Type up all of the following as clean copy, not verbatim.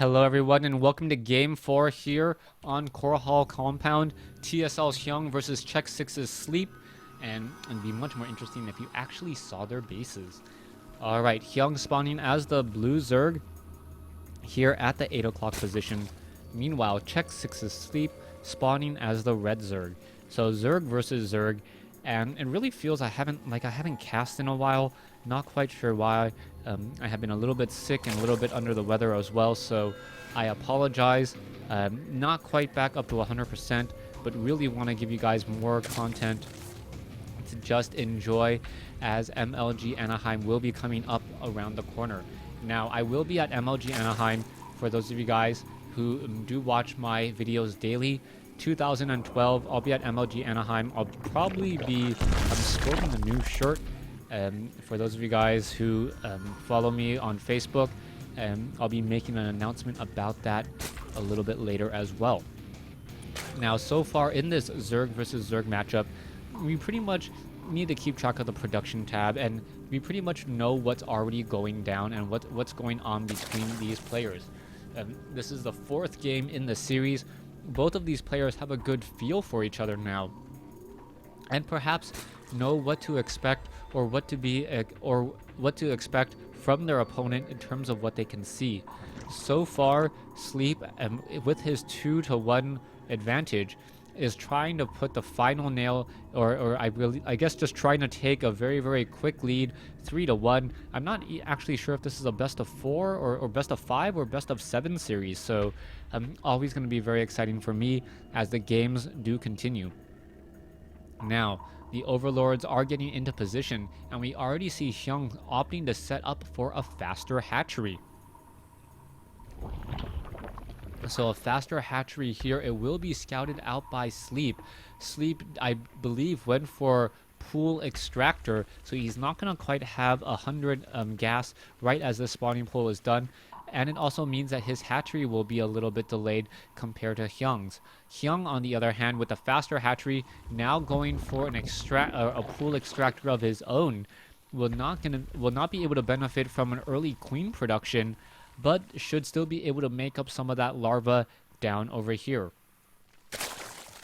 Hello everyone and welcome to Game 4 here on Core Hall Compound. TSL's Hyun versus xSix's Sleep, and it'd be much more interesting if you actually saw their bases. Alright, Hyun spawning as the blue Zerg here at the 8 o'clock position. Meanwhile, xSix's Sleep spawning as the red Zerg. So Zerg versus Zerg, and it really feels I haven't cast in a while. Not quite sure why. I have been a little bit sick and a little bit under the weather as well, so I apologize. Not quite back up to 100%, but really want to give you guys more content to just enjoy, as MLG Anaheim will be coming up around the corner. Now, I will be at MLG Anaheim for those of you guys who do watch my videos daily. 2012, I'll be at MLG Anaheim. I'll probably be sporting a new shirt. For those of you guys who follow me on Facebook, I'll be making an announcement about that a little bit later as well. Now, so far in this Zerg versus Zerg matchup, we pretty much need to keep track of the production tab, and we pretty much know what's already going down and what's going on between these players. This is the 4th game in the series. Both of these players have a good feel for each other now, and perhaps know what to expect or what to expect from their opponent in terms of what they can see. So far, Sleep, with his 2-to-1 advantage, is trying to put the final nail, or I guess just trying to take a very, very quick lead, 3-1. I'm not actually sure if this is a best of 4 or best of 5 or best of 7 series, so always going to be very exciting for me as the games do continue. Now, the Overlords are getting into position, and we already see Hyun opting to set up for a faster hatchery. So a faster hatchery here, it will be scouted out by Sleep. Sleep, I believe, went for pool extractor, so he's not going to quite have 100 gas right as the spawning pool is done. And it also means that his hatchery will be a little bit delayed compared to Hyun's. Hyun, on the other hand, with the faster hatchery, now going for a pool extractor of his own, will not be able to benefit from an early queen production, but should still be able to make up some of that larva down over here.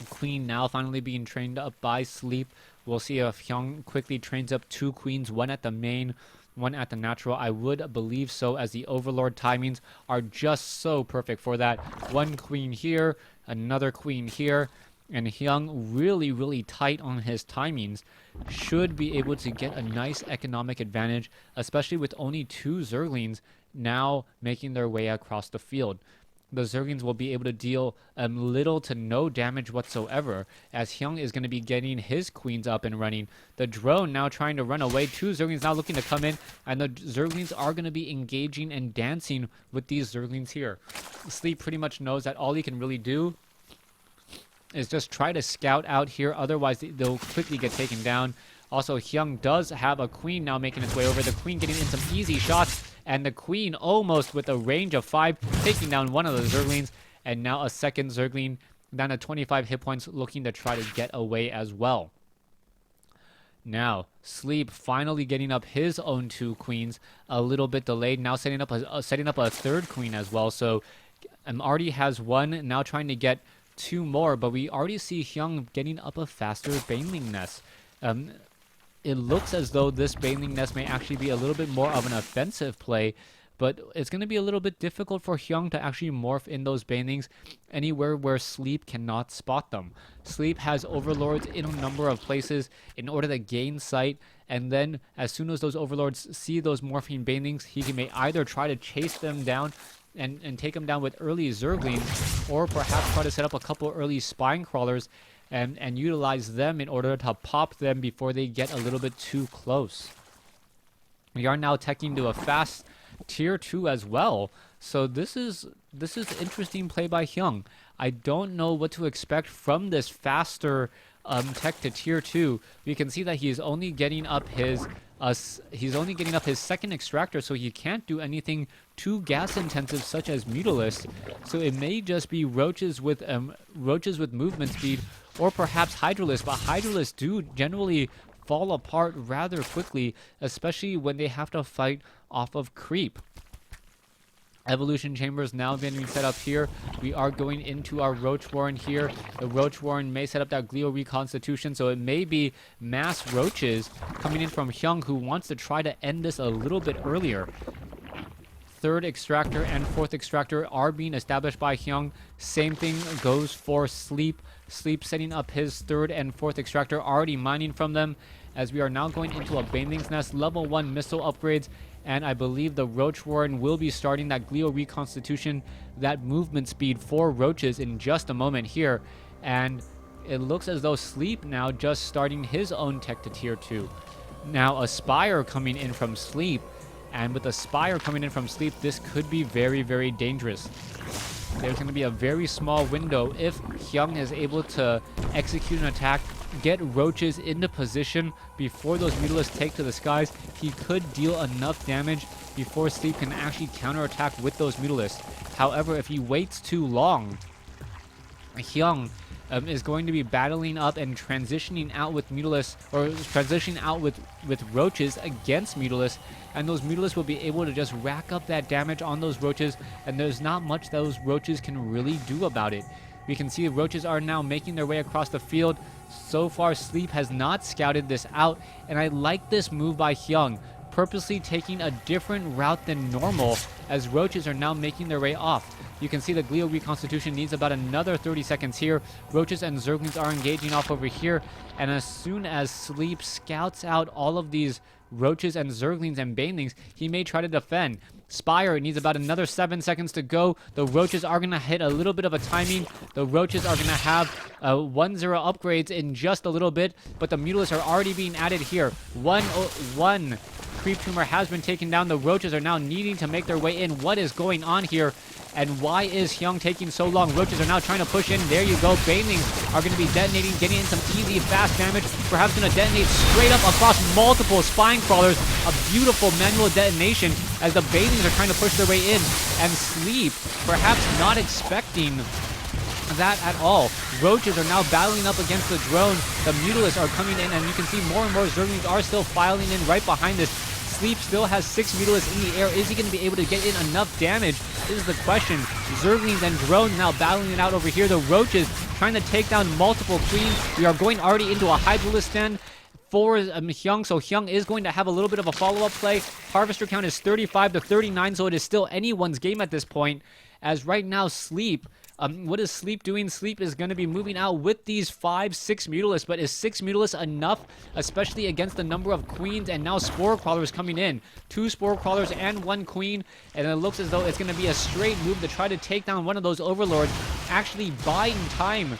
Queen now finally being trained up by Sleep. We'll see if Hyun quickly trains up 2 queens, one at the main, one at the natural. I would believe so, as the Overlord timings are just so perfect for that. 1 queen here, another queen here, and Hyun really, really tight on his timings. Should be able to get a nice economic advantage, especially with only 2 Zerglings now making their way across the field. The Zerglings will be able to deal little to no damage whatsoever, as Hyun is going to be getting his queens up and running. The drone now trying to run away. 2 Zerglings now looking to come in, and the Zerglings are going to be engaging and dancing with these Zerglings here. Sleep pretty much knows that all he can really do is just try to scout out here, otherwise they'll quickly get taken down. Also, Hyun does have a queen now making its way over. The queen getting in some easy shots, and the queen almost with a range of 5 taking down one of the Zerglings, and now a second Zergling down to 25 hit points looking to try to get away as well. Now, Sleep finally getting up his own 2 queens, a little bit delayed, now setting up a 3rd queen as well. So already has 1, now trying to get 2 more, but we already see Hyun getting up a faster Baneling nest. It looks as though this Baneling nest may actually be a little bit more of an offensive play, but it's going to be a little bit difficult for Hyun to actually morph in those Banelings anywhere where Sleep cannot spot them. Sleep has Overlords in a number of places in order to gain sight, and then as soon as those Overlords see those morphing Banelings, he may either try to chase them down and take them down with early Zerglings, or perhaps try to set up a couple early Spine Crawlers and utilize them in order to pop them before they get a little bit too close. We are now teching to a fast tier 2 as well, so this is interesting play by Hyun. I don't know what to expect from this faster tech to tier 2. We can see that he's only getting up his 2nd extractor, so he can't do anything too gas intensive such as Mutalisk. So it may just be roaches with movement speed, or perhaps Hydralisks, but Hydralisks do generally fall apart rather quickly, especially when they have to fight off of creep. Evolution chambers now being set up here. We are going into our Roach Warren here. The Roach Warren may set up that Glio Reconstitution, so it may be mass roaches coming in from Hyun, who wants to try to end this a little bit earlier. Third extractor and fourth extractor are being established by Hyun. Same thing goes for Sleep. Sleep setting up his third and fourth extractor, already mining from them, as we are now going into a Baneling's Nest level 1 missile upgrades. And I believe the Roach Warren will be starting that Glio Reconstitution, that movement speed for roaches in just a moment here. And it looks as though Sleep now just starting his own tech to tier 2. Now a Spire coming in from Sleep. And with a Spire coming in from Sleep, this could be very, very dangerous. There's going to be a very small window if Hyun is able to execute an attack, get roaches into position before those Mutalisks take to the skies. He could deal enough damage before Sleep can actually counterattack with those Mutalisks. However, if he waits too long, Hyun is going to be battling up and transitioning out with Mutalisks, or transitioning out with roaches against Mutalisks, and those Mutalisks will be able to just rack up that damage on those roaches, and there's not much those roaches can really do about it. We can see the roaches are now making their way across the field. So far, Sleep has not scouted this out, and I like this move by Hyun, purposely taking a different route than normal, as roaches are now making their way off. You can see the Glio Reconstitution needs about another 30 seconds here. Roaches and Zerglings are engaging off over here, and as soon as Sleep scouts out all of these roaches and Zerglings and Banelings, he may try to defend. Spire needs about another 7 seconds to go. The roaches are going to hit a little bit of a timing. The roaches are going to have 1-0 upgrades in just a little bit, but the Mutalisks are already being added here. One Creep Tumor has been taken down. The roaches are now needing to make their way in. What is going on here? And why is Hyun taking so long? Roaches are now trying to push in. There you go. Banelings are going to be detonating, getting in some easy, fast damage. Perhaps going to detonate straight up across multiple spine crawlers. A beautiful manual detonation as the Banelings are trying to push their way in. And Sleep, perhaps not expecting that at all. Roaches are now battling up against the drone. The Mutalisks are coming in, and you can see more and more Zerglings are still filing in right behind this. Sleep still has 6 Mutalisks in the air. Is he going to be able to get in enough damage? This is the question. Zerglings and drones now battling it out over here. The roaches trying to take down multiple queens. We are going already into a Hydralisk stand for Hyun, so Hyun is going to have a little bit of a follow-up play. Harvester count is 35 to 39, so it is still anyone's game at this point. As right now, Sleep, what is Sleep doing? Sleep is going to be moving out with these 5-6 Mutalisks, but is 6 Mutalisks enough, especially against the number of queens and now Spore Crawlers coming in? 2 Spore Crawlers and 1 queen, and it looks as though it's going to be a straight move to try to take down one of those Overlords, actually buying time.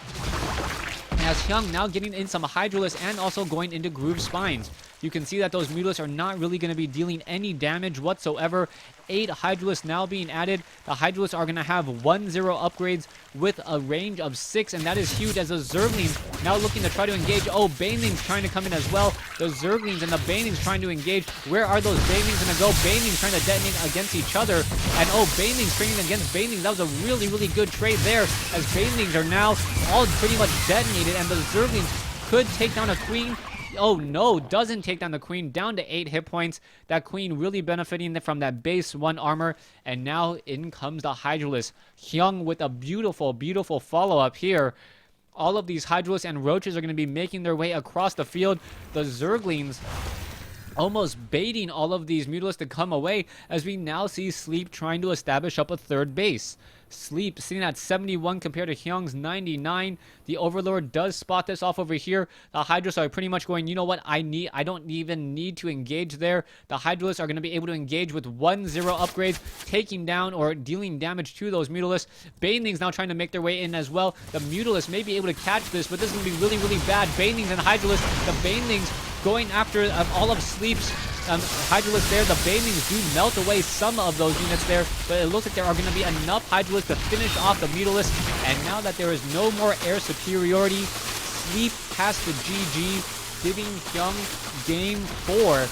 As Hyun now getting in some Hydralisks and also going into Groove Spines. You can see that those Mutalisks are not really going to be dealing any damage whatsoever. 8 Hydralisks now being added. The Hydralisks are going to have 1-0 upgrades with a range of 6, and that is huge as the Zerglings now looking to try to engage. Oh, Banelings trying to come in as well. The Zerglings and the Banelings trying to engage. Where are those Banelings going to go? Banelings trying to detonate against each other. And oh, Banelings training against Banelings. That was a really, really good trade there, as Banelings are now all pretty much detonated, and the Zerglings could take down a queen. Oh no, doesn't take down the queen, down to 8 hit points. That queen really benefiting from that base 1 armor. And now in comes the Hydralisk. Hyun with a beautiful, beautiful follow-up here. All of these Hydralisks and roaches are going to be making their way across the field. The Zerglings almost baiting all of these Mutalisks to come away, as we now see Sleep trying to establish up a third base. Sleep sitting at 71 compared to Hyun's 99. The Overlord does spot this off over here. The Hydralisks are pretty much going, you know what, I don't even need to engage there. The Hydralisks are going to be able to engage with 1-0 upgrades, taking down or dealing damage to those Mutalisks. Banelings now trying to make their way in as well. The Mutalisks may be able to catch this, but this is going to be really, really bad. Banelings and Hydralisks, the Banelings going after all of Sleep's Hydralisks there. The Banelings do melt away some of those units there, but it looks like there are going to be enough Hydralisks to finish off the Mutalisks. And now that there is no more air superiority, Sleep has the GG, giving Hyun game 4.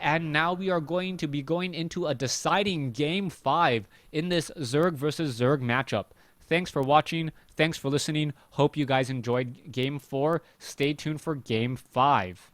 And now we are going to be going into a deciding game 5 in this Zerg versus Zerg matchup. Thanks for watching. Thanks for listening. Hope you guys enjoyed game 4. Stay tuned for game 5.